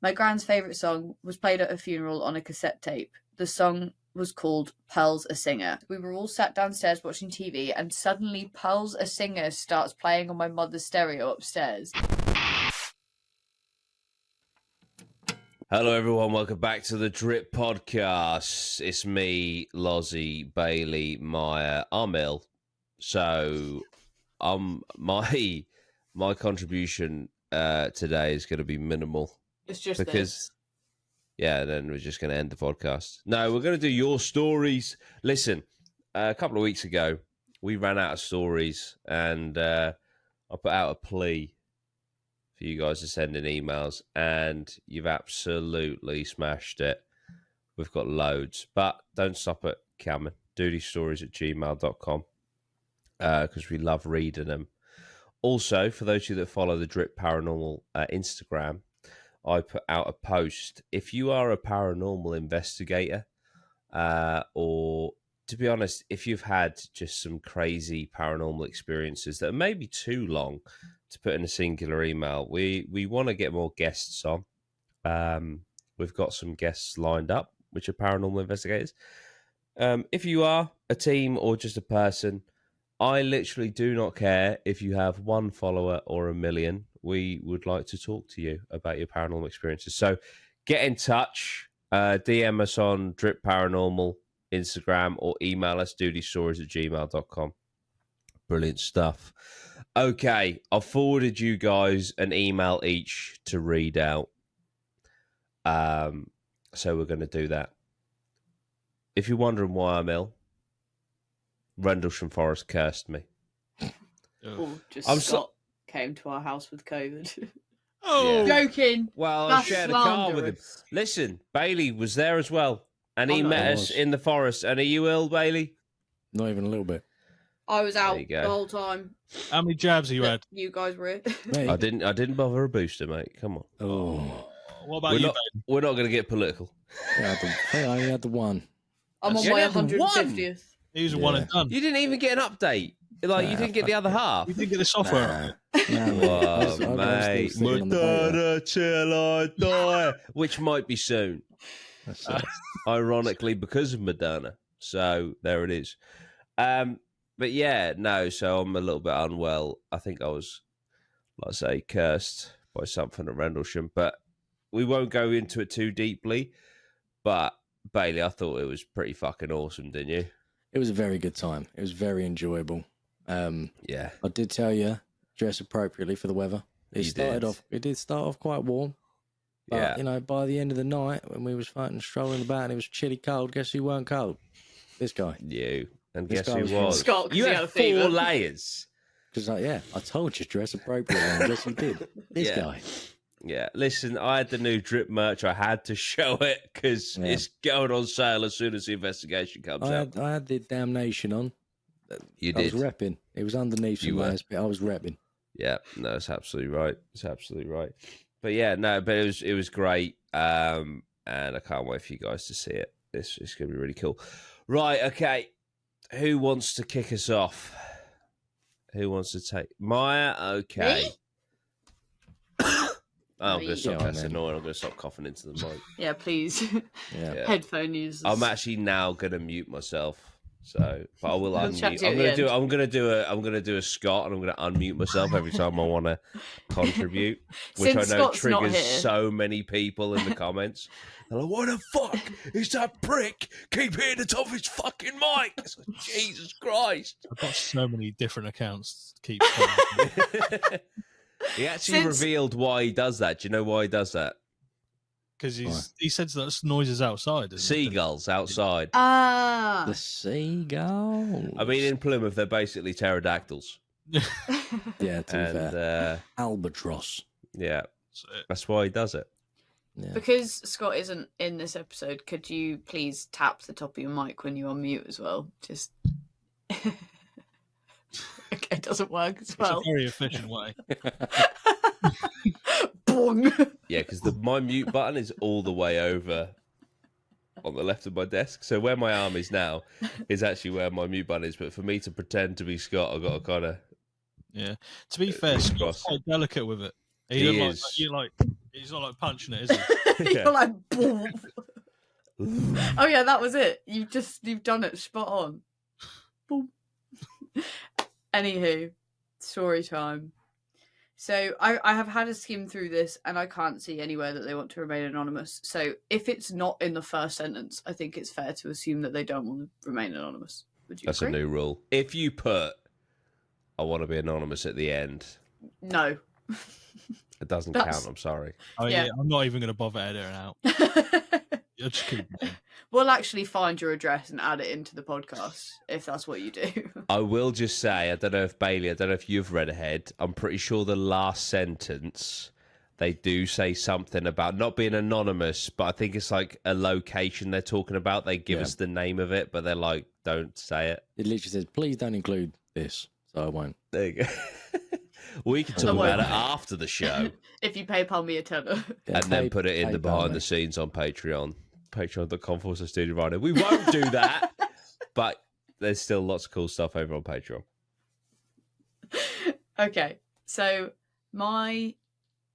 My grand's favourite song was played at a funeral on a cassette tape. The song was called Pearl's a Singer. We were all sat downstairs watching TV, and suddenly Pearl's a Singer starts playing on my mother's stereo upstairs. Hello everyone, welcome back to the Drip Podcast. It's me, Lozzie, Bailey, Maya, I'm ill. So my contribution today is going to be minimal. It's just because this. Yeah, then we're just going to end the podcast. No, we're going to do your stories. Listen, a couple of weeks ago, we ran out of stories, and I put out a plea for you guys to send in emails, and you've absolutely smashed it. We've got loads, but don't stop it coming. dutystories@gmail.com because we love reading them. Also, for those of you that follow the Drip Paranormal Instagram, I put out a post. If you are a paranormal investigator, or to be honest, if you've had just some crazy paranormal experiences that are maybe too long to put in a singular email, we want to get more guests on. We've got some guests lined up, which are paranormal investigators. If you are a team or just a person, I literally do not care if you have 1 follower or 1 million. We would like to talk to you about your paranormal experiences. So get in touch, DM us on Drip Paranormal Instagram, or email us dutystories@gmail.com. Brilliant stuff. Okay, I've forwarded you guys an email each to read out. So we're going to do that. If you're wondering why I'm ill, Rendlesham Forest cursed me. Scott came to our house with COVID. Oh, Yeah. Joking. Well, I That's shared a car with him. slanderous. Listen, Bailey was there as well, and he I'm not- met I us was. in the forest. And are you ill, Bailey? Not even a little bit. I was out There you go. the whole time. how many jabs have you had? You guys were it. Mate. I didn't bother a booster, mate. Come on. Oh, What about We're you, not, babe? we're not going to get political. I only had the one. I'm on You my had the one? 150th. He was a one and done. You didn't even get an update. Like, you Nah, didn't get the other half. You didn't get the software. Nah, Whoa, still mate. sitting on the boat there. Moderna till I die. Which might be soon. That's it. Ironically, because of Moderna. So there it is. But yeah, no, so I'm a little bit unwell. I think I was, let's say, cursed by something at Rendlesham, but we won't go into it too deeply. But Bailey, I thought it was pretty fucking awesome, didn't you? It was a very good time. It was very enjoyable. Yeah. I did tell you, dress appropriately for the weather. It did start off quite warm. But, Yeah. you know, by the end of the night, when we was fucking strolling about and it was chilly cold, guess who weren't cold? This guy. You. And This guess guy who was was? Scott, 'cause You he had had a 4 fever. layers. Because, I told you, dress appropriately. And guess who did? This Yeah. guy. Yeah, listen, I had the new drip merch. I had to show it because it's going on sale as soon as the investigation comes out. I had the damnation on. You I did. was repping. It was underneath You some were. layers, but I was repping. Yeah, no, it's absolutely right. It's absolutely right. But yeah, no, but it was great. And I can't wait for you guys to see it. It's going to be really cool. Right, okay. Who wants to kick us off? Who wants to take Maya? Okay. Me? I'm going to stop. Go on, That's then. annoying. I'm going to stop coughing into the mic. Yeah, please. Yeah. Yeah. Headphone users. I'm actually now going to mute myself. So, but I will We'll chat unmute. to you at the I'm going to do a Scott, and I'm going to unmute myself every time I want to contribute, which Since I know Scott's not triggers here. so many people in the comments. They're like, "Why the fuck is that prick keep hitting the top of his fucking mic?" It's like, Jesus Christ! I've got so many different accounts to keep coming. He actually revealed why he does that. Do you know why he does that? Because he says that's noises outside. Isn't it? Seagulls outside. Ah. The seagull. I mean, in Plymouth, they're basically pterodactyls. Yeah, to be And fair. Albatross. yeah, So, that's why he does it. Yeah. Because Scott isn't in this episode, could you please tap the top of your mic when you unmute as well? Just. Okay, it doesn't work as it's well. a very efficient way. Boing. Yeah, because my mute button is all the way over on the left of my desk. So where my arm is now is actually where my mute button is. But for me to pretend to be Scott, I've got to kind of... Yeah. To be fair, Fingers Scott's crossed. quite delicate with it. He doesn't is. Like, He's not like punching it, is he? You're like, boom. Oh yeah, that was it. You've done it spot on. Boom. Anywho, story time. So I have had a skim through this and I can't see anywhere that they want to remain anonymous. So if it's not in the first sentence, I think it's fair to assume that they don't want to remain anonymous. Would you That's agree? a new rule. If you put "I want to be anonymous" at the end, No. it doesn't That's- count. I'm sorry. Oh Yeah. yeah, I'm not even going to bother editing out. I'll just keep it in. We'll actually find your address and add it into the podcast if that's what you do. I will just say, I don't know if you've read ahead. I'm pretty sure the last sentence, they do say something about not being anonymous, but I think it's like a location they're talking about. They give us the name of it, but they're like, don't say it. It literally says, please don't include this, so I won't. There you go. We can talk about it after the show If you PayPal me a tenner. Yeah, and then put it in the behind the scenes on Patreon. Patreon.com/studio writer. We won't do that, but there's still lots of cool stuff over on Patreon. Okay, so my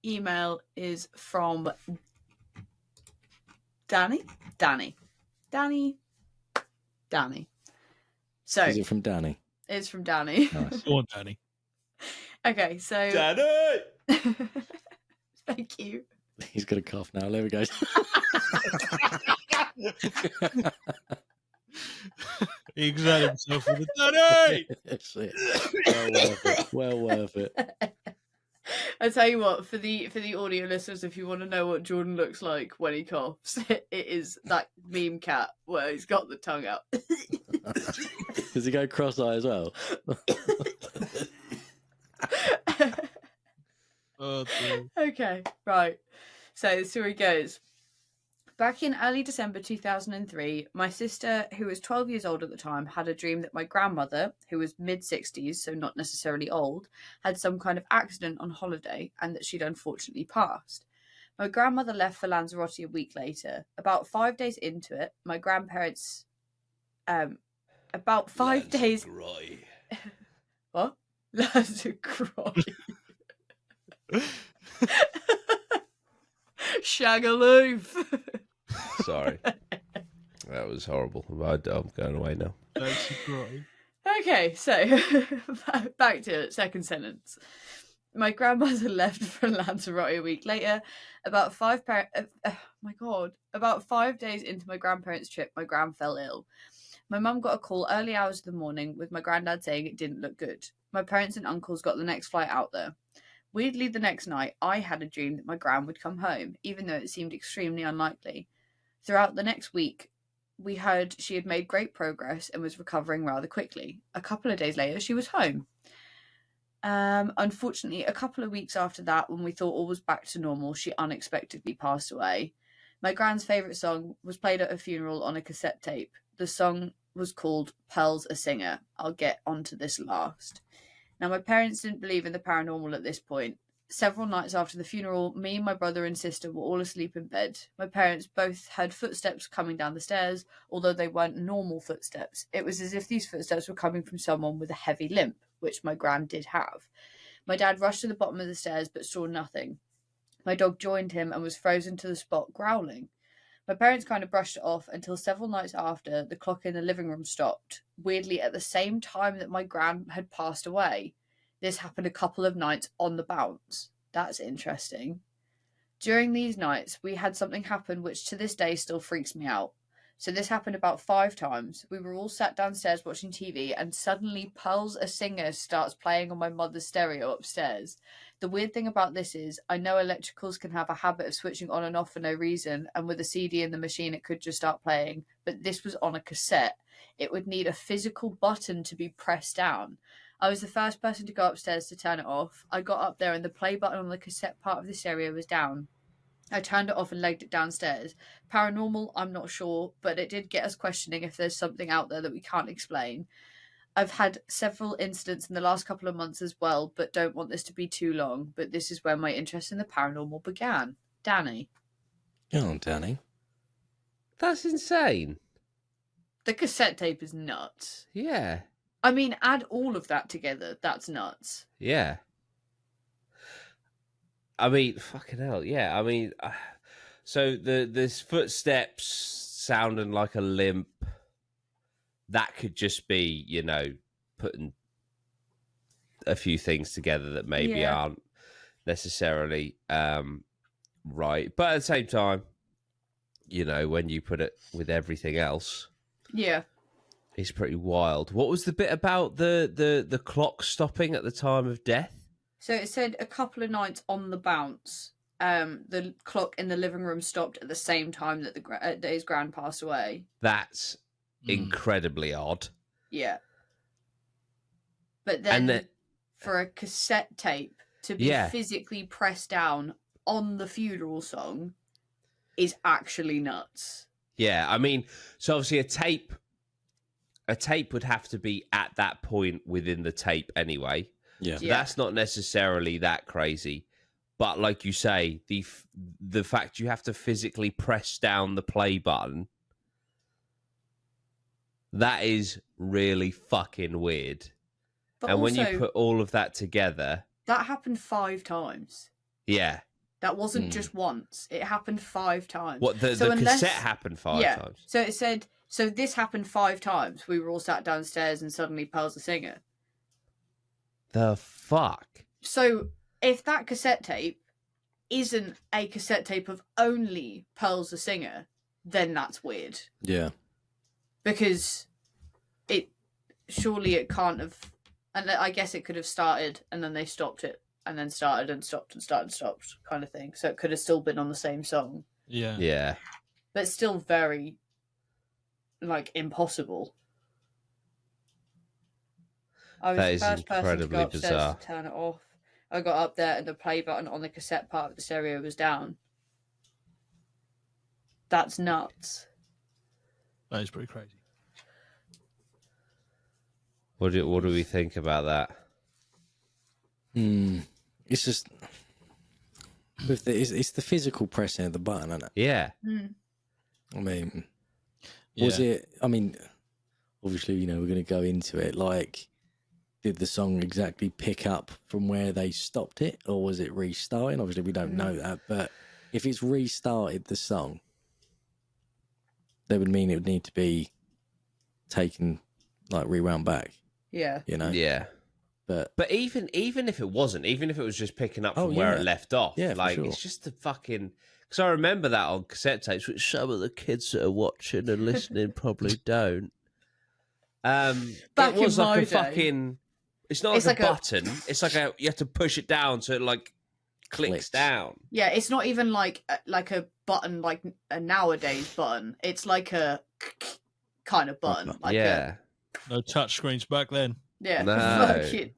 email is from Danny. So Is it from Danny? it's from Danny. Nice. Go on, Danny. Okay, so Danny! thank you. He's got a cough now. There we go. He exerted himself with the Danny. That's it. Well worth it. Well worth it. I tell you what, for the audio listeners, if you want to know what Jordan looks like when he coughs, it is that meme cat where he's got the tongue out. Does he go cross-eye as well? Oh, dear. Okay, right. So the story goes. Back in early December 2003, my sister, who was 12 years old at the time, had a dream that my grandmother, who was mid-60s, so not necessarily old, had some kind of accident on holiday and that she'd unfortunately passed. My grandmother left for Lanzarote a week later. About 5 days into it, my grandparents... about 5 days... What? Lanzarote. Shagaloof. Sorry. That was horrible. I'm going away now. That's great. Okay, so back to it. Second sentence. My grandmother left for Lanzarote a week later. About 5 days into my grandparents' trip, my gran fell ill. My mum got a call early hours of the morning with my granddad saying it didn't look good. My parents and uncles got the next flight out there. Weirdly, the next night, I had a dream that my gran would come home, even though it seemed extremely unlikely. Throughout the next week, we heard she had made great progress and was recovering rather quickly. A couple of days later, she was home. Unfortunately, a couple of weeks after that, when we thought all was back to normal, she unexpectedly passed away. My gran's favourite song was played at a funeral on a cassette tape. The song was called Pearl's a Singer. I'll get onto this last. Now, my parents didn't believe in the paranormal at this point. Several nights after the funeral, me, my brother and sister were all asleep in bed. My parents both heard footsteps coming down the stairs, although they weren't normal footsteps. It was as if these footsteps were coming from someone with a heavy limp, which my gran did have. My dad rushed to the bottom of the stairs but saw nothing. My dog joined him and was frozen to the spot, growling. My parents kind of brushed it off until several nights after, the clock in the living room stopped, weirdly at the same time that my gran had passed away. This happened a couple of nights on the bounce. That's interesting. During these nights, we had something happen which to this day still freaks me out. So this happened about 5 times. We were all sat downstairs watching TV and suddenly Pearl's a Singer starts playing on my mother's stereo upstairs. The weird thing about this is I know electricals can have a habit of switching on and off for no reason, and with a CD in the machine it could just start playing, but this was on a cassette. It would need a physical button to be pressed down. I was the first person to go upstairs to turn it off. I got up there and the play button on the cassette part of the stereo was down. I turned it off and legged it downstairs. Paranormal, I'm not sure, but it did get us questioning if there's something out there that we can't explain. I've had several incidents in the last couple of months as well, but don't want this to be too long. But this is where my interest in the paranormal began. Danny. Go on, Danny. That's insane. The cassette tape is nuts. Yeah. I mean, add all of that together. That's nuts. Yeah. I mean, fucking hell, yeah. I mean, so this footsteps sounding like a limp, that could just be, you know, putting a few things together that maybe aren't necessarily right. But at the same time, you know, when you put it with everything else, it's pretty wild. What was the bit about the clock stopping at the time of death? So it said a couple of nights on the bounce, the clock in the living room stopped at the same time that that his grand passed away. That's incredibly odd. Yeah. But then for a cassette tape to be physically pressed down on the funeral song is actually nuts. Yeah, I mean, so obviously a tape would have to be at that point within the tape anyway. Yeah. So that's not necessarily that crazy. But like you say, the fact you have to physically press down the play button, that is really fucking weird. But and also, when you put all of that together... That happened 5 times. Yeah. That wasn't just once. It happened 5 times. What, the cassette happened 5 times? So it said, so this happened 5 times. We were all sat downstairs and suddenly Pearl's the singer. The fuck? So if that cassette tape isn't a cassette tape of only Pearl's the singer, then that's weird. Yeah. Because surely it can't have, and I guess it could have started and then they stopped it and then started and stopped and started and stopped kind of thing. So it could have still been on the same song. Yeah. Yeah. But still very, like, impossible. I was That the is first person to incredibly go upstairs bizarre. to turn it off. I got up there and the play button on the cassette part of the stereo was down. That's nuts. That is pretty crazy. What do we think about that? It's just it's the physical pressing of the button, isn't it? Yeah. I mean, was it? I mean, obviously, you know, we're going to go into it. Like, did the song exactly pick up from where they stopped it, or was it restarting? Obviously, we don't know that, but if it's restarted the song, that would mean it would need to be taken, like, rewound back. Yeah. You know? Yeah. But even if it wasn't, even if it was just picking up from where it left off, like, it's just the fucking... Because I remember that on cassette tapes, which some of the kids that are watching and listening probably don't. Back it was in like my a day. fucking... It's not like a button. It's like you have to push it down so it, like, clicks down. Yeah, it's not even like a button, like a nowadays button. It's like a kind of button. Like no touch screens back then. Yeah. No. Fuck it.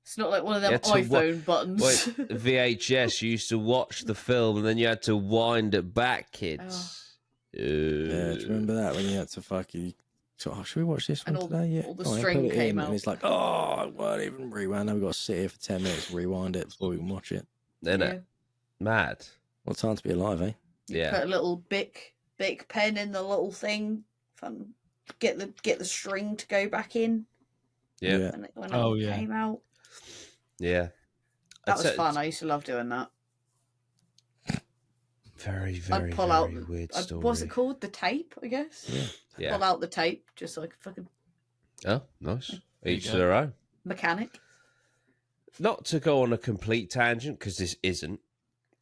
It's not like one of them iPhone buttons. Wait, VHS, you used to watch the film and then you had to wind it back, kids. yeah, do you remember that when you had to fucking... So, should we watch this one today? Yeah. All the string came out. Oh, And it's like, oh, I won't even rewind. Now we've got to sit here for 10 minutes, rewind it before we can watch it. Isn't it? Mad. What time to be alive, eh? Yeah. Put a little Bic pen in the little thing. Fun. Get the string to go back in. Yeah. When it came out. Yeah. That was fun. I used to love doing that. Very, very, I'd pull very out weird story. What's it called? The tape, I guess. Yeah. Pull out the tape, just like a fucking. Oh, nice. Each to their own. Mechanic. Not to go on a complete tangent because this isn't,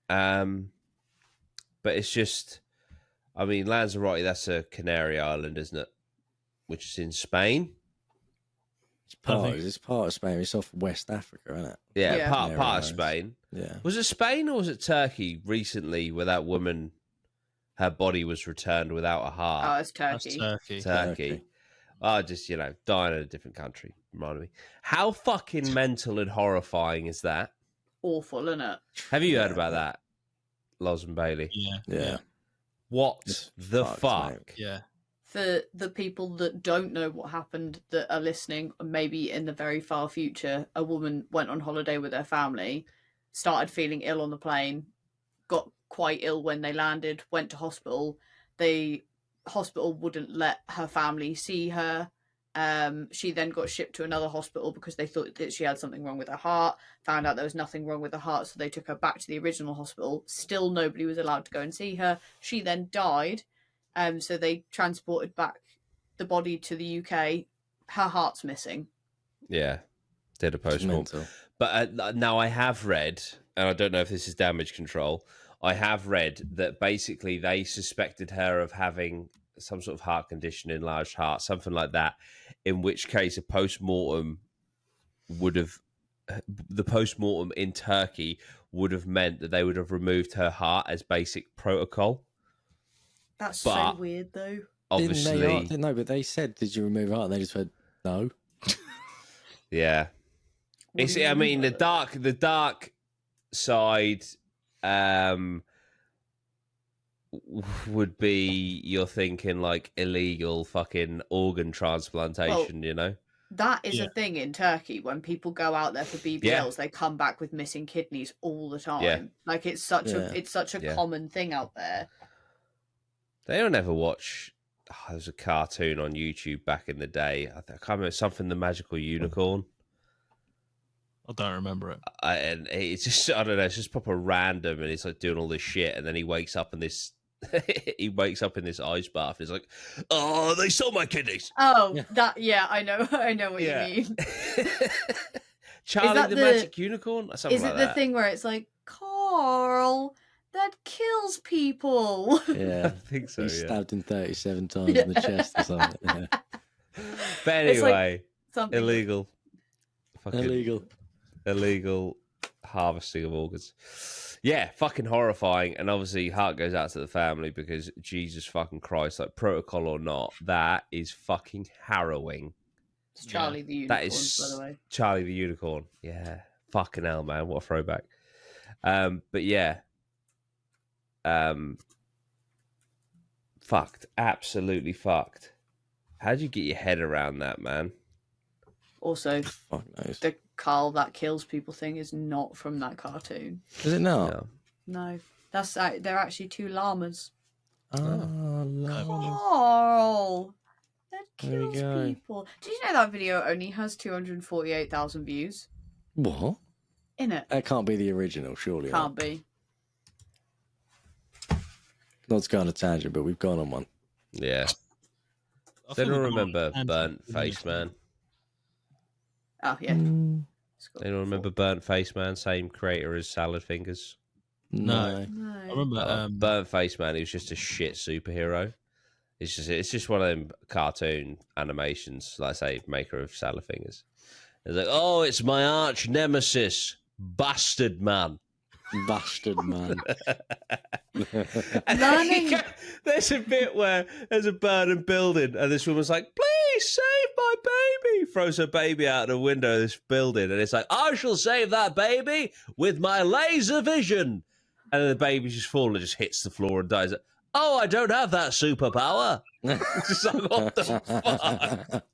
but it's just. I mean, Lanzarote. That's a Canary Island, isn't it? Which is in Spain. It's part of Spain. It's off West Africa, isn't it? Yeah. Part of Spain. Yeah. Was it Spain or was it Turkey recently where that woman, her body was returned without a heart? Oh, it's Turkey. That's Turkey. Turkey. Oh, just, dying in a different country. Reminded me. How fucking mental and horrifying is that? Awful, isn't it? Have you heard about that, Loz and Bailey? Yeah. What It's the fucked, fuck? mate. Yeah. For the people that don't know what happened, that are listening, maybe in the very far future, a woman went on holiday with her family, started feeling ill on the plane, got quite ill when they landed, went to hospital. The hospital wouldn't let her family see her. She then got shipped to another hospital because they thought that she had something wrong with her heart. Found out there was nothing wrong with her heart, so they took her back to the original hospital. Still nobody was allowed to go and see her. She then died, so they transported back the body to the UK. Her heart's missing. Yeah, did a post-mortem. But now I have read, and I don't know if this is damage control, I have read that basically they suspected her of having some sort of heart condition, enlarged heart, something like that, in which case a post-mortem would have, the post-mortem in Turkey would have meant that they would have removed her heart as basic protocol. That's so weird, though. Obviously. No, but they said, did you remove her heart? And they just went, no. Yeah. It's, I mean, the dark side would be, you're thinking like illegal fucking organ transplantation, you know? That is a thing in Turkey. When people go out there for BBLs, they come back with missing kidneys all the time. Yeah. Like it's such a common thing out there. They don't ever watch. Oh, there was a cartoon on YouTube back in the day. I can't remember, something the magical unicorn. I don't remember it. And it's just, I don't know, it's just proper random, and it's like doing all this shit, and then he wakes up in this he wakes up in this ice bath. He's like, "Oh, they stole my kidneys." Oh, I know what you mean. Charlie the Magic Unicorn? Something is like it that. the thing where it's like, Carl, that kills people? Yeah, I think so. He's Yeah. stabbed him 37 times in the chest or something. Yeah. But anyway, something illegal. Fucking Illegal harvesting of organs. Yeah, fucking horrifying. And obviously, heart goes out to the family because Jesus fucking Christ, like protocol or not, that is fucking harrowing. It's Charlie the Unicorn, That is by the way. Charlie the Unicorn. Yeah, fucking hell, man, what a throwback. But yeah, fucked, absolutely fucked. How do you get your head around that, man? Also, Fuck knows. the Carl that kills people thing is not from that cartoon. Is it not? No, that's they're actually two llamas. Oh, Carl that There we kills go. people. Did you know that video only has 248,000 views? What? In it. That can't be the original, surely. Can't be. Not to go on a tangent, but we've gone on one. Yeah. I They thought don't we remember got- Burnt Face Man. Oh yeah. They don't remember Burnt Face Man, same creator as Salad Fingers. No. No. I remember. Burnt Face Man, he was just a shit superhero. It's just one of them cartoon animations, like I say, maker of Salad Fingers. It's like, oh, it's my arch nemesis, Bastard Man. Bastard man. Learning- There's a bit where there's a burning building, and this woman's like, "Please save my baby!" Throws her baby out the window of this building, and it's like, "I shall save that baby with my laser vision." And then the baby just falls and just hits the floor and dies. Oh, I don't have that superpower. It's just like, what the fuck?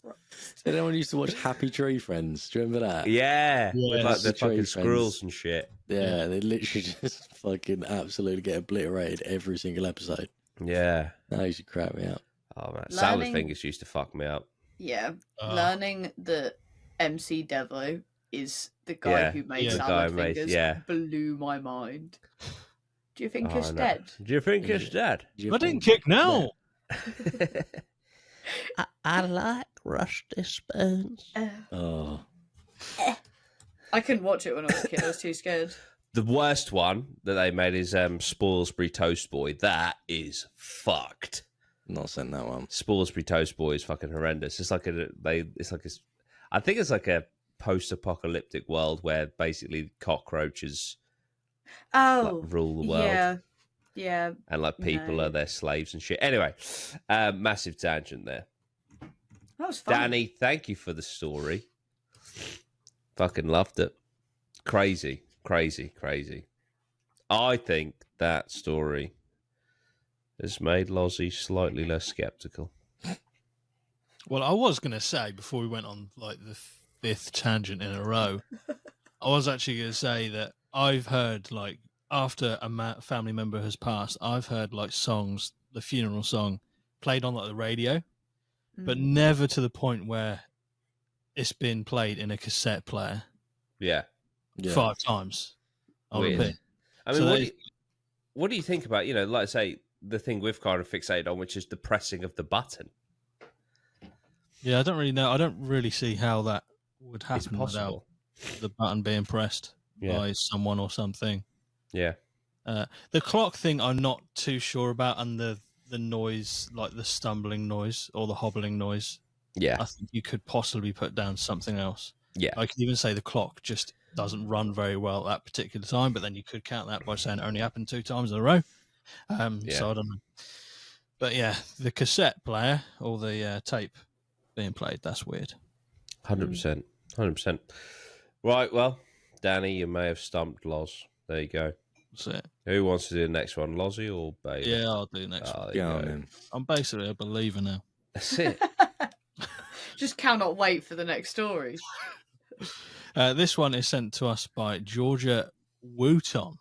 Anyone used to watch Happy Tree Friends? Do you remember that? Yeah, with like the the tree fucking friends. squirrels and shit. Yeah, they literally just fucking absolutely get obliterated every single episode. Yeah. That used to crap me up. Oh man, Salad Learning- Fingers used to fuck me up. Yeah. Learning that MC Devo is the guy Yeah, who made the Salad guy who made- Fingers yeah. blew my mind. Do you think Oh, it's no. dead? Do you think it's dead? Do you I didn't think- kick now. I like rusty spoons. Oh, I couldn't watch it when I was a kid. I was too scared. The worst one that they made is Spoilsbury Toast Boy. That is fucked. not sent that one. Spoilsbury Toast Boy is fucking horrendous. It's like I think it's like a post-apocalyptic world where basically cockroaches Oh, like, rule the world. yeah. And like people No. are their slaves and shit. Anyway, massive tangent there. That was fun. Danny, thank you for the story. Fucking loved it. Crazy. I think that story has made Lozzie slightly less skeptical. Well, I was going to say before we went on like the fifth tangent in a row, I was actually going to say that I've heard like after a family member has passed, I've heard like songs, the funeral song played on like the radio. but never to the point where it's been played in a cassette player Yeah. 5 times. On Weird. repeat. I mean, So what do you think about, like I say, the thing we've kind of fixated on, which is the pressing of the button? Yeah, I don't really know. I don't really see how that would It's happen without possible. the button being pressed by someone or something. Yeah. The clock thing I'm not too sure about, and the noise, like the stumbling noise or the hobbling noise. Yeah. I think you could possibly put down something else. Yeah. I could even say the clock just doesn't run very well at that particular time, but then you could count that by saying it only happened 2 times in a row. So I don't know. But yeah, the cassette player or the tape being played, that's weird. 100%. 100%. Right, well, Danny, you may have stumped Loz. There you go. That's it. Who wants to do the next one, Lozzie or Bailey? Yeah, I'll do the next one. There you go. Then. I'm basically a believer now. That's it. Just cannot wait for the next story. This one is sent to us by Georgia Wooton,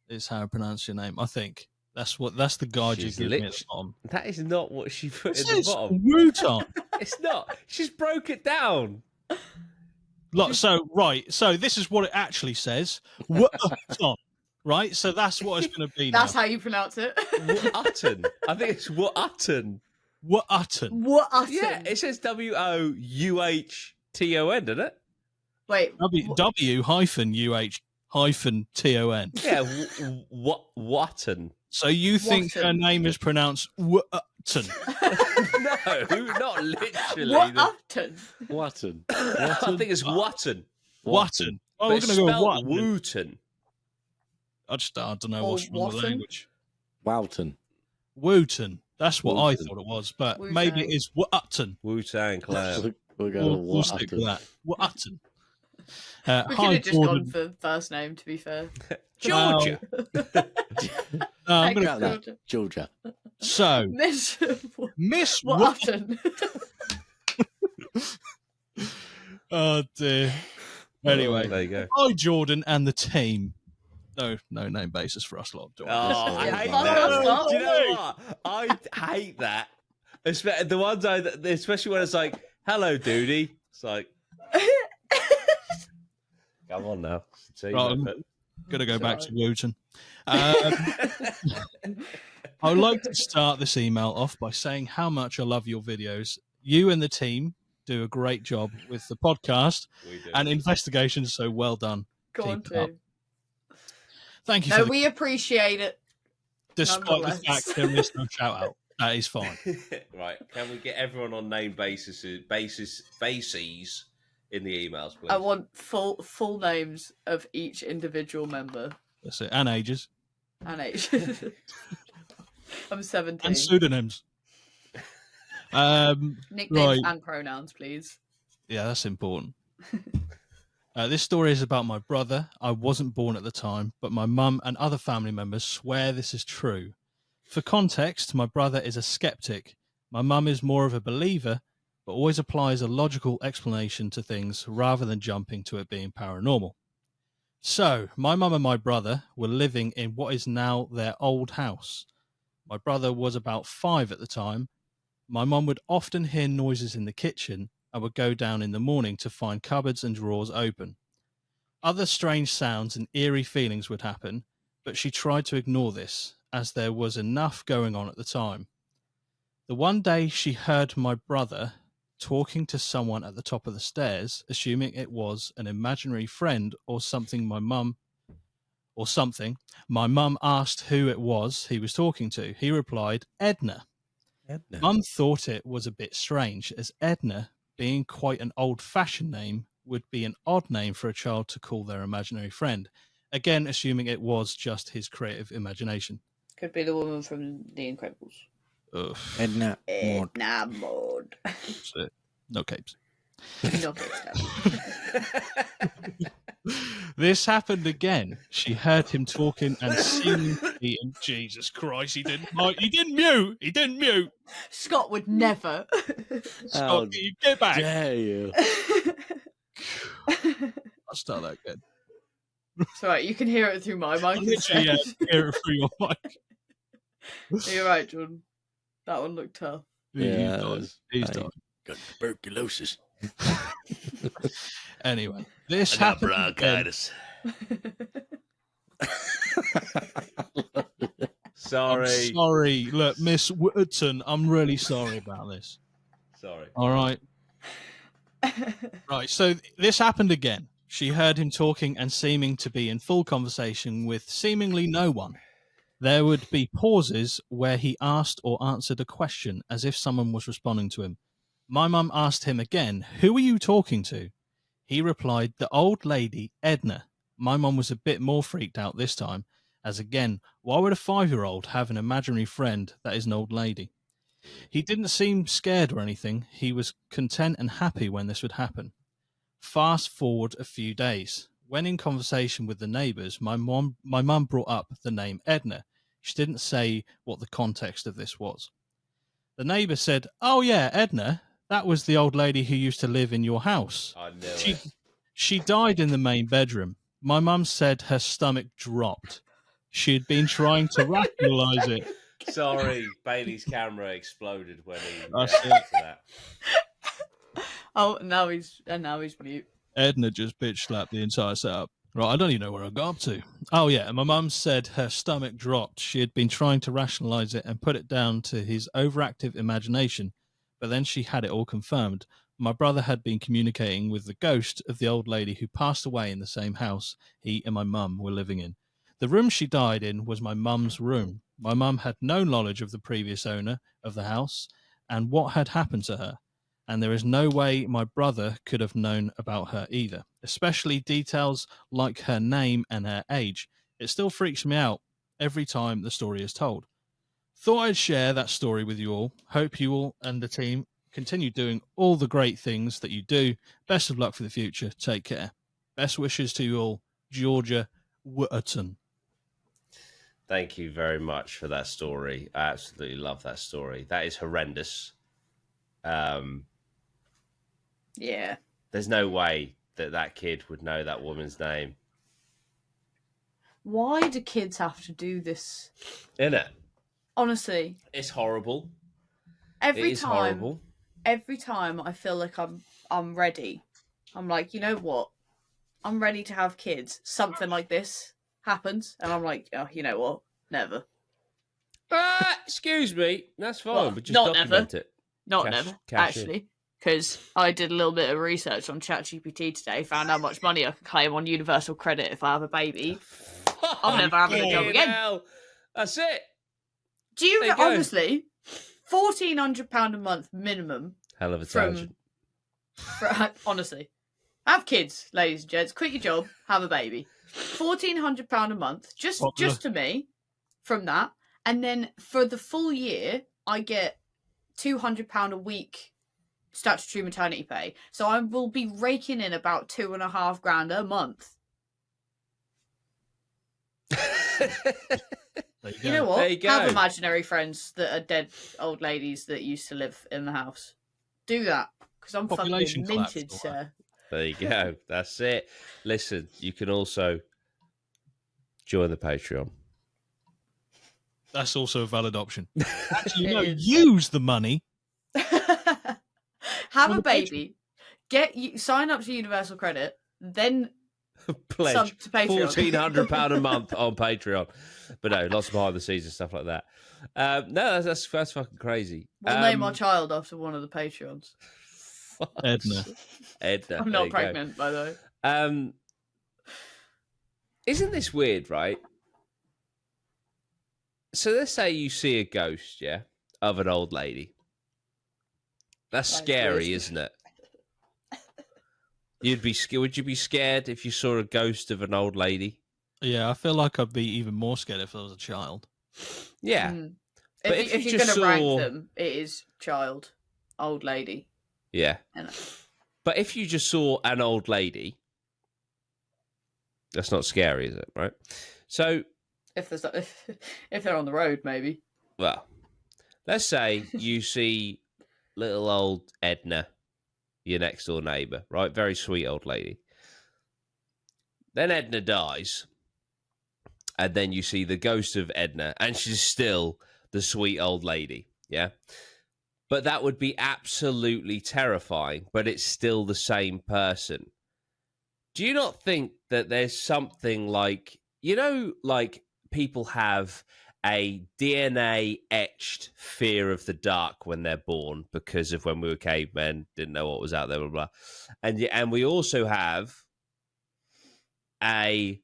is how I pronounce your name. I think that's the guide you She's give me at the bottom. That is not what she put It in the says bottom. Wooton. It's not. She's broke it down. So this is what it actually says. Wooton. Right? So that's what it's going to be now. That's how you pronounce it. Wotton. I think it's Wotton. Wooton. Wotton. Yeah, it says WOUHTON, doesn't it? Wait. W-UH-TON. Yeah, Wotton. So you think her Wotton. name is pronounced Wotton? No, not literally. Wotton. Wotton. I think it's Wotton. Wotton. Oh, But we're it's going to go spelled Wotton. Wooton. I don't know Or what's wrong with Wotton? language. Woughton. Wooton. That's what I Wooton. thought it was, but Wu-Tang. maybe it is Wotton. Wu-Tang Clan. We'll go We'll stick with that. Wotton. We could Hi, have just Jordan. gone for first name, to be fair. Georgia. I'm Thanks, gonna, About that. Georgia. so, Miss Miss Wotton. Wotton. Oh, dear. Anyway, there you go. hi, Jordan and the team. No name basis for us lot. Oh, I Yeah, hate fuck that. us lot. Do you know what? I hate that. The ones especially when it's like, "Hello, Doody." It's like, come on now. See, Right, I'm gonna go back to Sorry. Wooton. I would like to start this email off by saying how much I love your videos. You and the team do a great job with the podcast we do. and investigations, so well done. Go on, Keep it up. too. Thank you No, for the, we appreciate it. despite the nonetheless. fact there is no shout out. That is fine. Right? Can we get everyone on name bases in the emails, please? I want full names of each individual member That's it. And ages. and age. I'm 17. And pseudonyms. Nicknames right. and pronouns, please. Yeah, that's important. This story is about my brother. I wasn't born at the time, but my mum and other family members swear this is true. For context, my brother is a skeptic. My mum is more of a believer, but always applies a logical explanation to things rather than jumping to it being paranormal. So, my mum and my brother were living in what is now their old house. My brother was about 5 at the time. My mum would often hear noises in the kitchen and would go down in the morning to find cupboards and drawers open. Other strange sounds and eerie feelings would happen, but she tried to ignore this, as there was enough going on at the time. The one day she heard my brother talking to someone at the top of the stairs, assuming it was an imaginary friend or something. My mum asked who it was he was talking to. He replied, Edna. Mum thought it was a bit strange, as Edna, being quite an old-fashioned name, would be an odd name for a child to call their imaginary friend. Again, assuming it was just his creative imagination. Could be the woman from The Incredibles. Ugh, Edna. Maud. Edna Maud. that's it. No capes. No case. This happened again. She heard him talking and seemed to be in Jesus Christ. He didn't mute. Scott would never. Scott, get back. Dare you? I'll start that again. It's alright, you can hear it through my mic. Literally, yeah, hear it through your mic. You're right, Jordan. That one looked tough. Yeah, He's done. Got tuberculosis. Anyway, this I got happened again. bronchitis. Sorry. I'm sorry. Look, Miss Whitton, I'm really sorry about this. Sorry. All right. Right, so this happened again. She heard him talking and seeming to be in full conversation with seemingly no one. There would be pauses where he asked or answered a question as if someone was responding to him. My mum asked him again, "Who are you talking to?" He replied, "The old lady, Edna." My mum was a bit more freaked out this time, as again, why would a 5-year-old have an imaginary friend that is an old lady? He didn't seem scared or anything. He was content and happy when this would happen. Fast forward a few days. When in conversation with the neighbours, my mum brought up the name Edna. She didn't say what the context of this was. The neighbour said, "Oh yeah, Edna, that was the old lady who used to live in your house. I knew it. She died in the main bedroom." My mum said her stomach dropped. She had been trying to rationalise it. Sorry, Bailey's camera exploded when he That's reacted to that. Oh, now he's mute. Edna just bitch slapped the entire setup. Right, I don't even know where I got up to. Oh yeah, and my mum said her stomach dropped. She had been trying to rationalise it and put it down to his overactive imagination, but then she had it all confirmed. My brother had been communicating with the ghost of the old lady who passed away in the same house he and my mum were living in. The room she died in was my mum's room. My mum had no knowledge of the previous owner of the house and what had happened to her, and there is no way my brother could have known about her either, especially details like her name and her age. It still freaks me out every time the story is told. Thought I'd share that story with you all. Hope you all and the team continue doing all the great things that you do. Best of luck for the future. Take care. Best wishes to you all. Georgia Whitton. Thank you very much for that story. I absolutely love that story. That is horrendous. Yeah. There's no way that kid would know that woman's name. Why do kids have to do this? Isn't it? Honestly, It's horrible. every It is time, horrible. every time I feel like I'm ready. I'm like, you know what? I'm ready to have kids. Something like this happens, and I'm like, oh, you know what? Never. Excuse me. That's fine, Well, but just not document never. it. Not Cash- never, cash in. actually. Because I did a little bit of research on ChatGPT today, found how much money I could claim on universal credit if I have a baby. I'm never having a job Fucking again. hell. That's it. Do you There you go. honestly, £1,400 a month minimum? Hell of a From- tangent. Honestly, have kids, ladies and gents. Quit your job, have a baby. £1,400 a month, just to me, from that, and then for the full year, I get £200 a week statutory maternity pay. So I will be raking in about $2,500 a month. You know what? There you go. Have imaginary friends that are dead old ladies that used to live in the house. Do that, because I'm Population fucking collapse, minted, all sir. There you go. That's it. Listen, you can also join the Patreon. That's also a valid option. Actually, It no, is. use the money. Have On a the baby. Sign up to Universal Credit, then Pledge sub to Patreon. £1,400 a month on Patreon. But no, lots of behind the scenes and stuff like that. No, that's fucking crazy. We'll name our child after one of the Patreons. Edna. Edna. I'm there not you go. pregnant, by the way. Isn't this weird, right? So let's say you see a ghost, yeah, of an old lady. That's That's scary, weird. isn't it? Would you be scared if you saw a ghost of an old lady? Yeah, I feel like I'd be even more scared if I was a child. Yeah. Mm. But If if you you're going just to rank saw- them, it is child, old lady. Yeah. And But if you just saw an old lady, that's not scary, is it? Right? So, if they're on the road, maybe. well, let's say you see little old Edna, your next door neighbour, right? Very sweet old lady. Then Edna dies, and then you see the ghost of Edna, and she's still the sweet old lady, yeah? But that would be absolutely terrifying, but it's still the same person. Do you not think that there's something like, like people have a DNA etched fear of the dark when they're born because of when we were cavemen, didn't know what was out there, blah, blah. And we also have a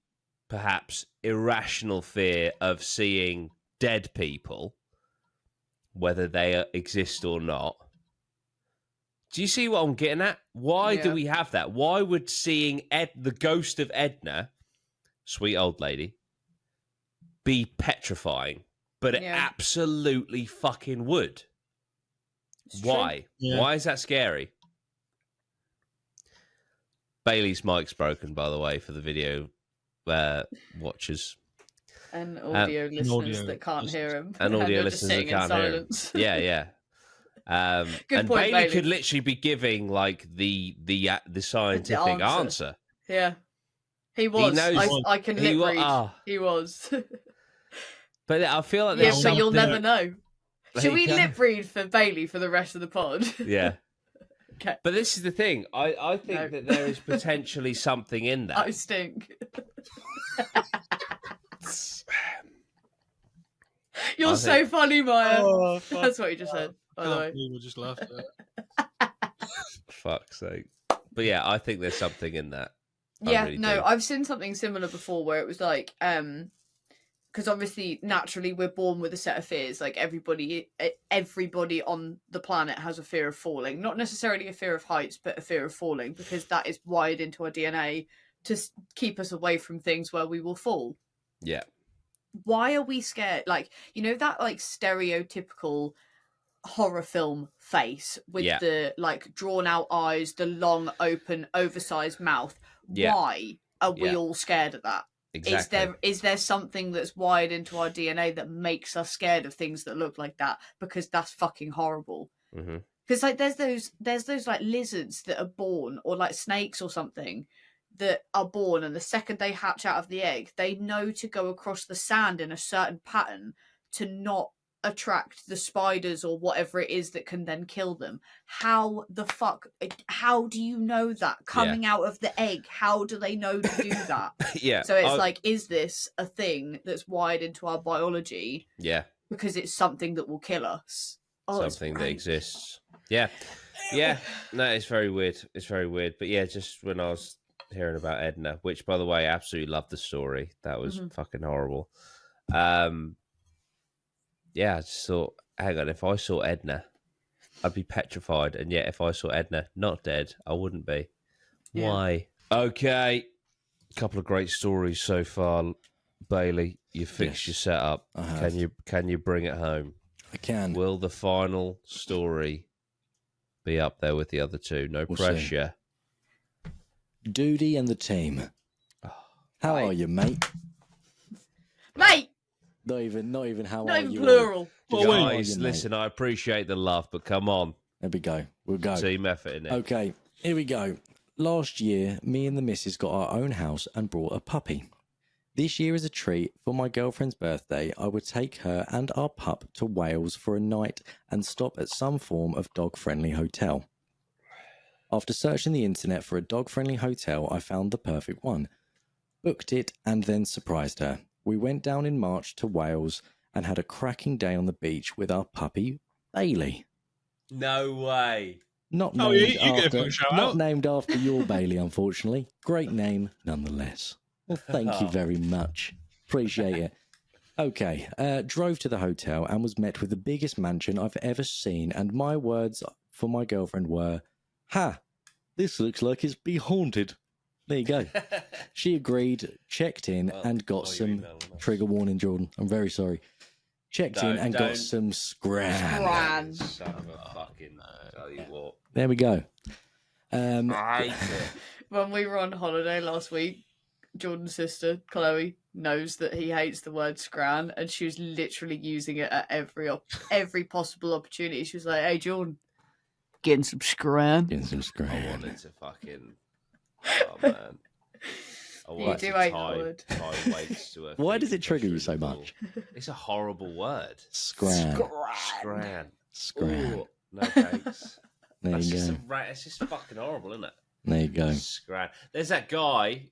perhaps irrational fear of seeing dead people, whether they exist or not. Do you see what I'm getting at? Why do we have that? Why would seeing the ghost of Edna, sweet old lady, be petrifying? But it absolutely fucking would. Why? Yeah. Why is that scary? Bailey's mic's broken, by the way, for the video watchers. And audio listeners that can't hear him. And audio listeners that can't hear him. Yeah. Good point, Bailey could literally be giving like the scientific answer. Yeah. He was. I can lip read. He was. But I feel like there's something... but you'll never know. Should we lip read for Bailey for the rest of the pod? Yeah. Okay. But this is the thing. I think that there is potentially something in that. I stink. You're so funny, Maya. Oh, that's what you just said, by the way. We just laughed at it. Fuck's sake. But yeah, I think there's something in that. Yeah, really no, I've seen something similar before where it was like, because obviously naturally we're born with a set of fears. Like everybody on the planet has a fear of falling, not necessarily a fear of heights, but a fear of falling, because that is wired into our DNA to keep us away from things where we will fall. Yeah. Why are we scared? Like, that like stereotypical horror film face with the like drawn out eyes, the long open oversized mouth. Why are we all scared of that? Exactly. Is there something that's wired into our DNA that makes us scared of things that look like that? Because that's fucking horrible. Because like there's those like lizards that are born, or like snakes or something that are born, and the second they hatch out of the egg, they know to go across the sand in a certain pattern to not attract the spiders or whatever it is that can then kill them. How the fuck? How do you know that coming out of the egg? How do they know to do that? So it's like, is this a thing that's wired into our biology? Yeah. Because it's something that will kill us. Something that exists. Yeah. Yeah. No, it's very weird. It's very weird. But yeah, just when I was hearing about Edna, which by the way, I absolutely loved the story. That was fucking horrible. Yeah, I just thought, hang on, if I saw Edna, I'd be petrified. And yet, if I saw Edna not dead, I wouldn't be. Yeah. Why? Okay. A couple of great stories so far. Bailey, you fixed your setup. Can you bring it home? I can. Will the final story be up there with the other two? No pressure. See. Doody and the team. How are you, mate? Mate! Not even how not are even you? Plural. Guys, listen, I appreciate the love, but come on. There we go. We'll go. Team effort in it. Okay, here we go. Last year, me and the missus got our own house and brought a puppy. This year, as a treat for my girlfriend's birthday, I would take her and our pup to Wales for a night and stop at some form of dog-friendly hotel. After searching the internet for a dog-friendly hotel, I found the perfect one. Booked it and then surprised her. We went down in March to Wales and had a cracking day on the beach with our puppy, Bailey. No way. Not named after your Bailey, unfortunately. Great name, nonetheless. Well, thank you very much. Appreciate it. Okay, drove to the hotel and was met with the biggest mansion I've ever seen, and my words for my girlfriend were, "Ha, this looks like it's be haunted." There you go. She agreed, checked in, and got some... Trigger warning, Jordan. I'm very sorry. Checked in and got some scran. Son of a fucking... Tell you what. There we go. I hate it. When we were on holiday last week, Jordan's sister, Chloe, knows that he hates the word scran, and she was literally using it at every possible opportunity. She was like, "Hey, Jordan, getting some scran." Getting some scran. I wanted to fucking... Oh, man. You do hate that word. Why does it trigger you so much? It's a horrible word. Scran. Scran. Scran. No cakes. There That's you just go. it's just fucking horrible, isn't it? There you go. Scran. There's that guy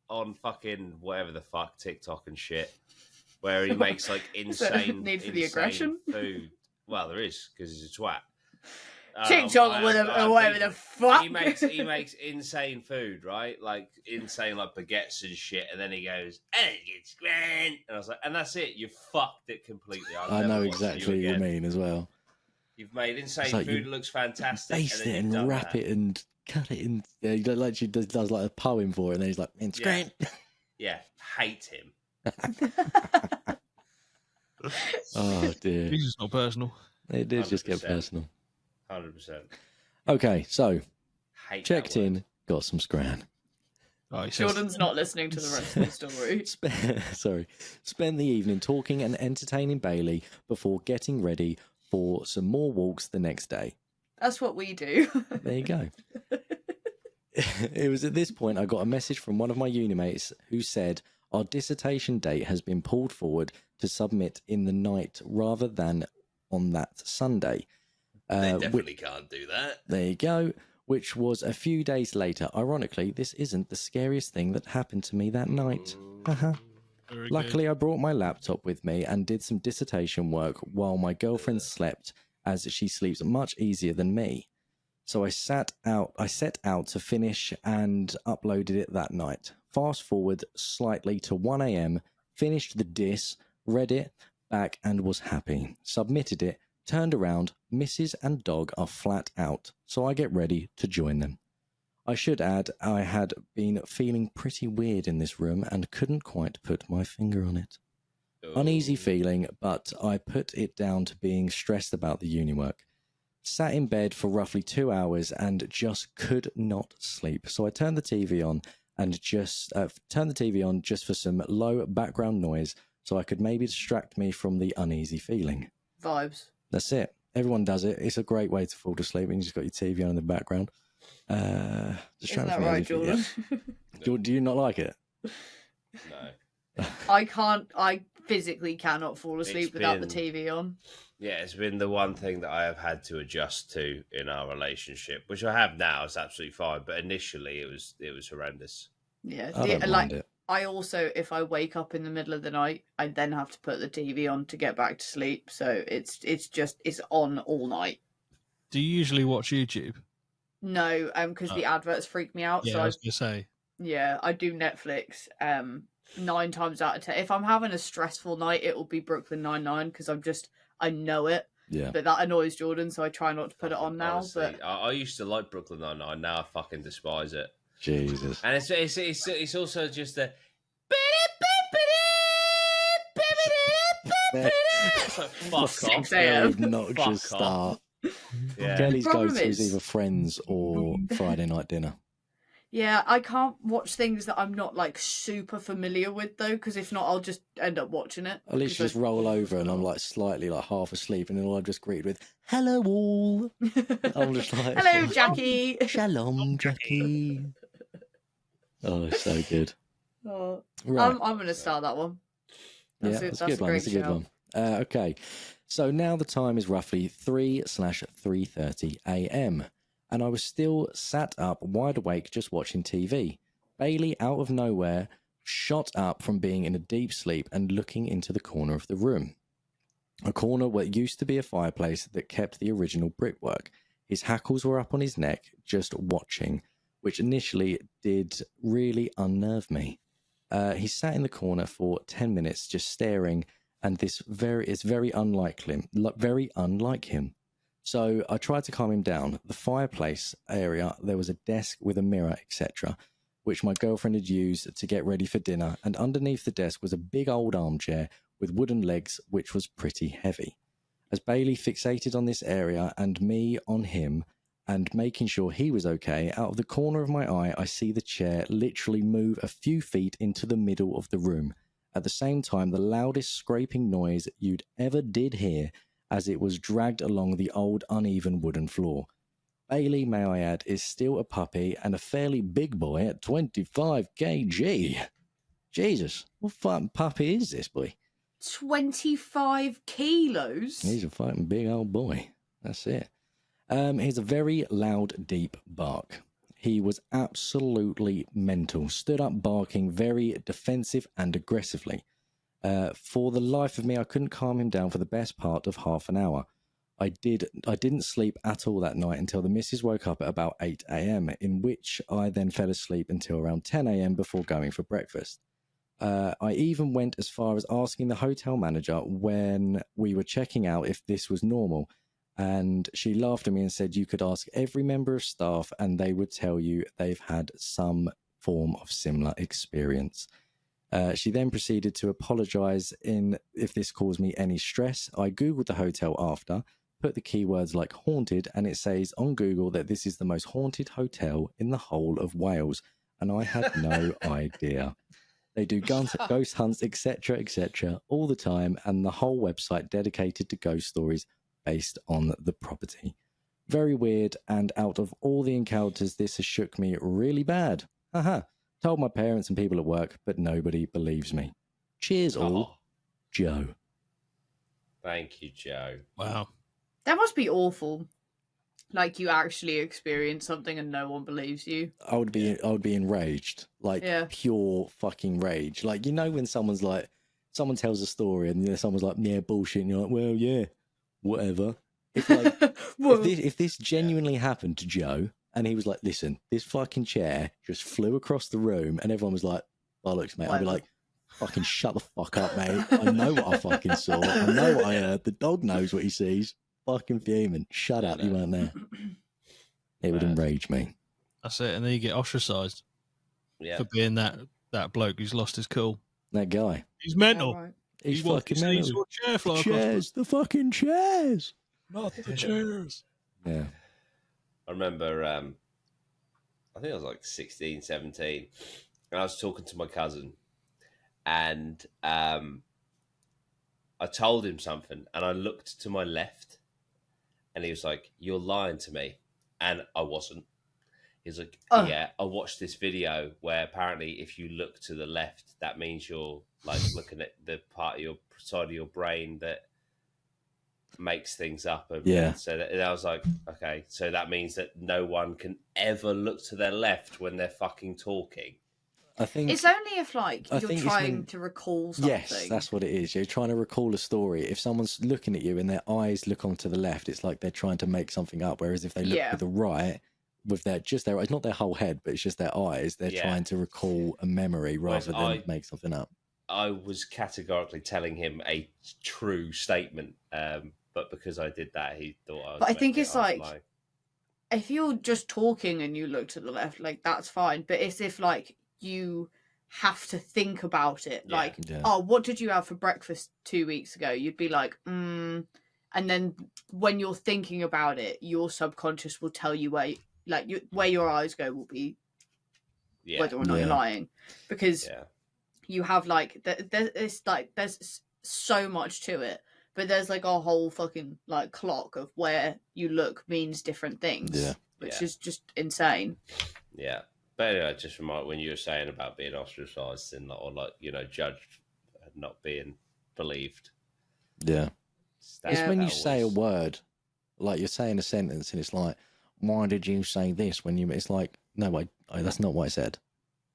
on fucking whatever the fuck TikTok and shit, where he makes like insane need for the aggression? food. Well, there is because he's a twat. TikTok with or whatever the fuck. He makes insane food, right? Like insane, like baguettes and shit. And then he goes, "And it's grand." And I was like, "And that's it. You fucked it completely." I know exactly what you mean as well. You've made insane like food. It looks fantastic. Baste and it and wrap it and cut it in. Yeah, he literally does like a poem for it, and then he's like, "It's great." Yeah, hate him. Oh dear. This is not personal. It did just get 100%. personal. 100%. Okay, so Hate checked that word. in, got some scran. Oh, he says, Jordan's not listening to the rest of the story. Spend the evening talking and entertaining Bailey before getting ready for some more walks the next day. That's what we do. There you go. It was at this point I got a message from one of my uni mates who said our dissertation date has been pulled forward to submit in the night rather than on that Sunday. They definitely can't do that. There you go. Which was a few days later. Ironically, this isn't the scariest thing that happened to me that night. very Luckily, I brought my laptop with me and did some dissertation work while my girlfriend slept, as she sleeps much easier than me. So I set out to finish and uploaded it that night. Fast forward slightly to 1 a.m., finished the diss, read it back and was happy. Submitted it, turned around, Mrs. and dog are flat out, so I get ready to join them. I should add, I had been feeling pretty weird in this room and couldn't quite put my finger on it. Uneasy feeling, but I put it down to being stressed about the uni work. Sat in bed for roughly 2 hours and just could not sleep. So I turned the TV on and just for some low background noise so I could maybe distract me from the uneasy feeling. Vibes. That's it. Everyone does it. It's a great way to fall to sleep when you just got your TV on in the background. Isn't that right, Jordan? Do you not like it? No. I physically cannot fall asleep without the TV on. Yeah, it's been the one thing that I have had to adjust to in our relationship, which I have now. It's absolutely fine, but initially it was horrendous. Yeah, I don't mind it. I also, if I wake up in the middle of the night, I then have to put the TV on to get back to sleep. So it's on all night. Do you usually watch YouTube? No, because the adverts freak me out. Yeah, So I was going to say. Yeah, I do Netflix. 9 times out of 10, if I'm having a stressful night, it will be Brooklyn Nine-Nine because I know it. Yeah. But that annoys Jordan, so I try not to put it on now. Honestly, But I used to like Brooklyn Nine-Nine. Now I fucking despise it. Jesus. And it's also just a. It's like, fuck 6 off. a.m. Obnoxious Fuck start. Yeah. Kelly's Problem go-to is is- either Friends or Friday night dinner. yeah, I can't watch things that I'm not like super familiar with though, because if not, I'll just end up watching it. I literally just roll over and I'm like slightly like half asleep, and then all I've just greeted with "Hello all." I'm just like, Hello, Jackie. Shalom, Jackie. Oh, it's so good. Oh, Right. I'm gonna start that one. Yeah, that's a good one. great That's a good shout. one. Okay, so now the time is roughly 3/3:30 a.m. and I was still sat up, wide awake, just watching TV. Bailey, out of nowhere, shot up from being in a deep sleep and looking into the corner of the room. A corner where it used to be a fireplace that kept the original brickwork. His hackles were up on his neck, just watching, which initially did really unnerve me. He sat in the corner for 10 minutes just staring, and it's very unlike him. So I tried to calm him down. The fireplace area, there was a desk with a mirror, etc., which my girlfriend had used to get ready for dinner, and underneath the desk was a big old armchair with wooden legs, which was pretty heavy. As Bailey fixated on this area and me on him, and making sure he was okay, out of the corner of my eye, I see the chair literally move a few feet into the middle of the room. At the same time, the loudest scraping noise you'd ever did hear as it was dragged along the old uneven wooden floor. Bailey, may I add, is still a puppy and a fairly big boy at 25 kg. Jesus, what fucking puppy is this boy? 25 kilos. He's a fucking big old boy. That's it. Here's a very loud, deep bark. He was absolutely mental, stood up barking very defensive and aggressively. For the life of me, I couldn't calm him down for the best part of half an hour. I didn't sleep at all that night until the missus woke up at about 8 a.m., in which I then fell asleep until around 10 a.m. before going for breakfast. I even went as far as asking the hotel manager when we were checking out if this was normal, and she laughed at me and said you could ask every member of staff and they would tell you they've had some form of similar experience. She then proceeded to apologise if this caused me any stress. I googled the hotel after, put the keywords like haunted, and it says on Google that this is the most haunted hotel in the whole of Wales, and I had no idea. They do ghost hunts, etc., all the time, and the whole website dedicated to ghost stories based on the property. Very weird, and out of all the encounters, this has shook me really bad. Haha. Told my parents and people at work, but nobody believes me. Cheers all, Joe. Thank you, Joe. Wow. That must be awful. Like you actually experience something and no one believes you. I would be enraged, like pure fucking rage. Like, you know, when someone tells a story and someone's like, yeah, bullshit, and you're like, well, yeah, whatever. If like if this genuinely happened to Joe and he was like, listen, this fucking chair just flew across the room, and everyone was like, bollocks, mate, I'd be like, fucking shut the fuck up, mate. I know what I fucking saw. I know what I heard. The dog knows what he sees. Fucking fuming. Shut up, you weren't there. It would enrage me. That's it, and then you get ostracised for being that bloke who's lost his cool. That guy. He's mental. Right. He's fucking mental. Chair fly chairs, the fucking chairs. Not the chairs. Yeah. I remember, I think I was like 16, 17, and I was talking to my cousin, and I told him something, and I looked to my left, and he was like, you're lying to me. And I wasn't. He was like, yeah, I watched this video where apparently if you look to the left, that means you're like looking at the part of your side of your brain that makes things up. Yeah. So I was like, okay, so that means that no one can ever look to their left when they're fucking talking. I think it's only if you're trying to recall something. Yes, that's what it is. You're trying to recall a story. If someone's looking at you and their eyes look onto the left, it's like they're trying to make something up. Whereas if they look to the right, with their eyes, not their whole head, but it's just their eyes, they're trying to recall a memory rather than make something up. I was categorically telling him a true statement, but because I did that, he thought I was. But I think it's like, lying. if you're just talking and you look to the left, like that's fine. But it's if like you have to think about it, oh, what did you have for breakfast 2 weeks ago? You'd be like, and then when you're thinking about it, your subconscious will tell you where your eyes go will be whether or not you're lying, because you have there's so much to it, but there's like a whole fucking like clock of where you look means different things, which is just insane. Yeah. But anyway, just remind when you were saying about being ostracized and judged and not being believed. Yeah. It's when you say a word, like you're saying a sentence and it's like, why did you say this? It's like, no, I that's not what I said.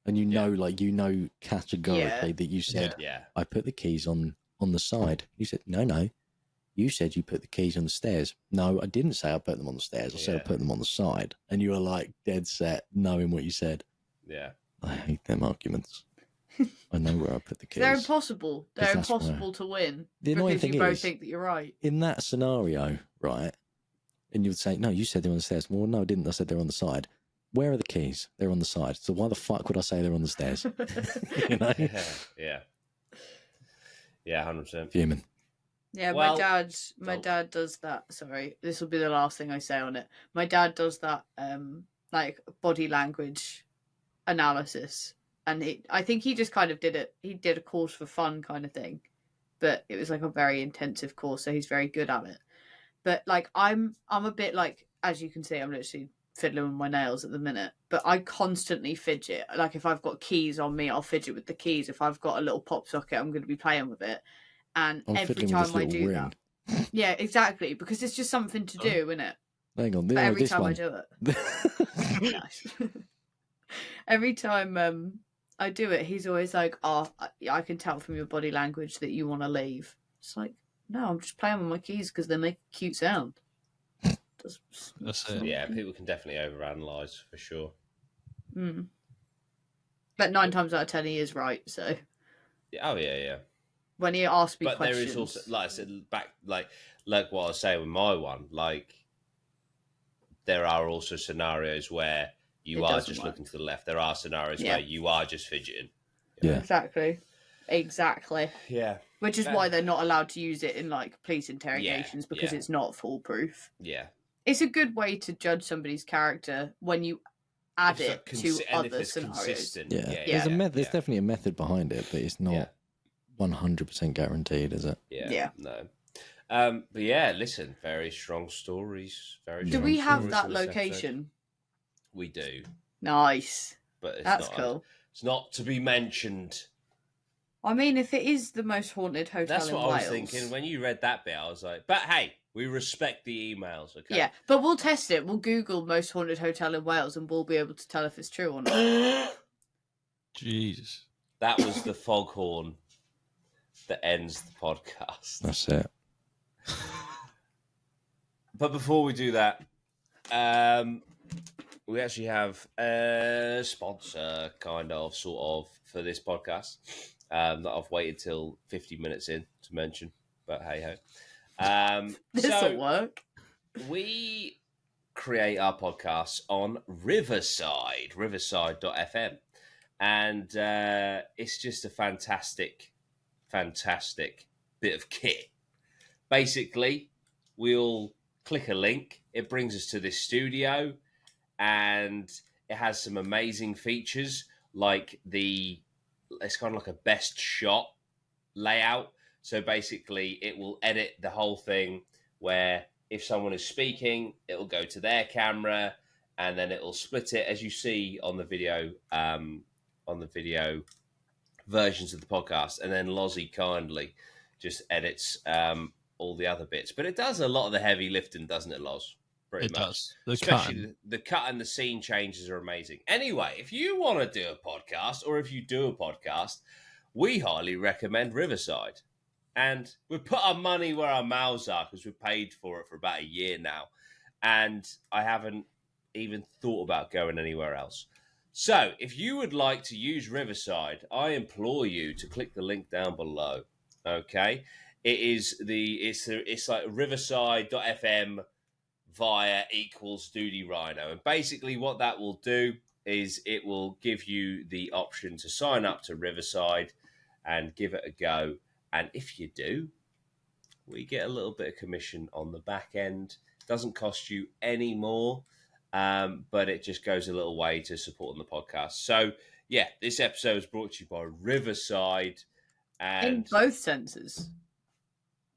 And you know categorically that you said, I put the keys on the side. You said, no. You said you put the keys on the stairs. No, I didn't say I put them on the stairs. I said I put them on the side. And you were like dead set knowing what you said. Yeah. I hate them arguments. I know where I put the keys. They're impossible. They're impossible to win. The annoying because thing you both is, think that you're right. In that scenario, right, and you would say, no, you said they're on the stairs. Well, no, I didn't. I said they're on the side. Where are the keys? They're on the side. So why the fuck would I say they're on the stairs? You know? Yeah. Yeah, 100%. Fuming. Yeah, my dad does that. Sorry, this will be the last thing I say on it. My dad does that, like body language analysis, and I think he just kind of did it. He did a course for fun, kind of thing, but it was like a very intensive course, so he's very good at it. But like, I'm a bit like, as you can see, I'm literally fiddling with my nails at the minute. But I constantly fidget. Like if I've got keys on me, I'll fidget with the keys. If I've got a little pop socket, I'm going to be playing with it. And every time I do that, yeah, exactly, because it's just something to do, isn't it? Hang on, But every this time one. I do it, nice. Every time I do it, he's always like, "Oh, I can tell from your body language that you want to leave." It's like, no, I'm just playing with my keys because they make a cute sound. That's it. Yeah, people can definitely overanalyze for sure. Mm. But 9 times out of 10, he is right. So Yeah, oh yeah. when he asks me But questions, there is also, like I said, back like what I was saying with my one, like there are also scenarios where you It are doesn't just work. looking to the left. There are scenarios Yeah. where you are just fidgeting. Yeah. Exactly. Yeah. Which is why they're not allowed to use it in like police interrogations because yeah. it's not foolproof. Yeah. It's a good way to judge somebody's character when you add it to other scenarios. Consistent. Yeah. Yeah. There's definitely a method behind it, but it's not 100% guaranteed, is it? Yeah. No. But yeah, listen, very strong stories. Do we have that location? We do. Nice. But That's cool. It's not to be mentioned. I mean, if it is the most haunted hotel That's in what Wales... I was thinking. When you read that bit, I was like, but hey, we respect the emails, okay? Yeah, but we'll test it. We'll Google most haunted hotel in Wales and we'll be able to tell if it's true or not. Jesus. That was the foghorn that ends the podcast. That's it. But before we do that, we actually have a sponsor, sort of, for this podcast that I've waited till 50 minutes in to mention. But hey ho. This'll work. We create our podcasts on riverside.fm. And it's just a fantastic bit of kit. Basically, we'll click a link. It brings us to this studio, and it has some amazing features like it's kind of like a best shot layout. So basically, it will edit the whole thing where if someone is speaking, it will go to their camera, and then it will split it as you see on the video versions of the podcast, and then Lozzie kindly just edits all the other bits. But it does a lot of the heavy lifting, doesn't it, Loz? Pretty much. Does. Especially the cut and the scene changes are amazing. Anyway, if you want to do a podcast, or if you do a podcast, we highly recommend Riverside. And we've put our money where our mouths are because we've paid for it for about a year now. And I haven't even thought about going anywhere else. So, if you would like to use Riverside, I implore you to click the link down below. Okay, it's like riverside.fm via equals Duty Rhino, and basically what that will do is it will give you the option to sign up to Riverside and give it a go. And if you do, we get a little bit of commission on the back end. Doesn't cost you any more. But it just goes a little way to supporting the podcast. So, yeah, this episode is brought to you by Riverside. And in both senses.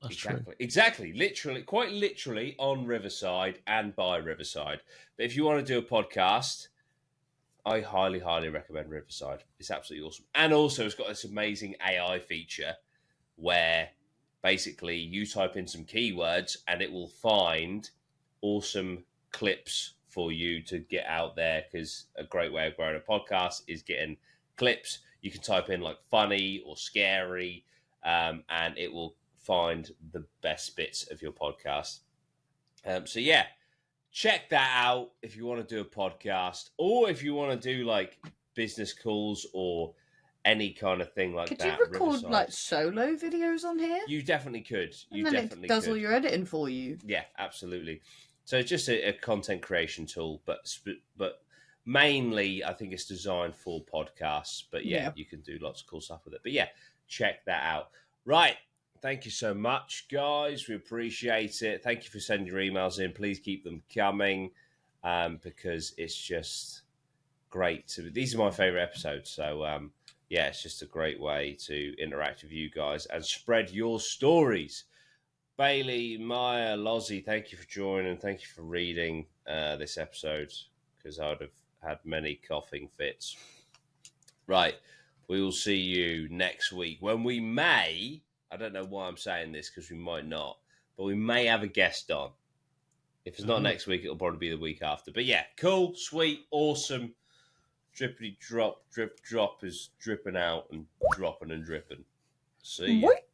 That's true. Exactly. Literally, quite literally on Riverside and by Riverside. But if you want to do a podcast, I highly, highly recommend Riverside. It's absolutely awesome. And also, it's got this amazing AI feature where basically you type in some keywords and it will find awesome clips for you to get out there, because a great way of growing a podcast is getting clips. You can type in like funny or scary, and it will find the best bits of your podcast. So yeah, check that out if you want to do a podcast, or if you want to do like business calls or any kind of thing like that. Could you record Riverside. like solo videos on here? You definitely could. And then it does all your editing for you. Yeah, absolutely. So it's just a content creation tool, but mainly I think it's designed for podcasts. But yeah, you can do lots of cool stuff with it. But yeah, check that out. Right. Thank you so much, guys. We appreciate it. Thank you for sending your emails in. Please keep them coming, because it's just great. These are my favorite episodes. So yeah, it's just a great way to interact with you guys and spread your stories. Bailey, Maya, Lozzie, thank you for joining. Thank you for reading this episode, because I would have had many coughing fits. Right. We will see you next week when we may, I don't know why I'm saying this because we might not, but we may have a guest on. If it's not next week, it'll probably be the week after. But yeah, cool, sweet, awesome. Drippity drop, drip drop is dripping out and dropping and dripping. See ya. What?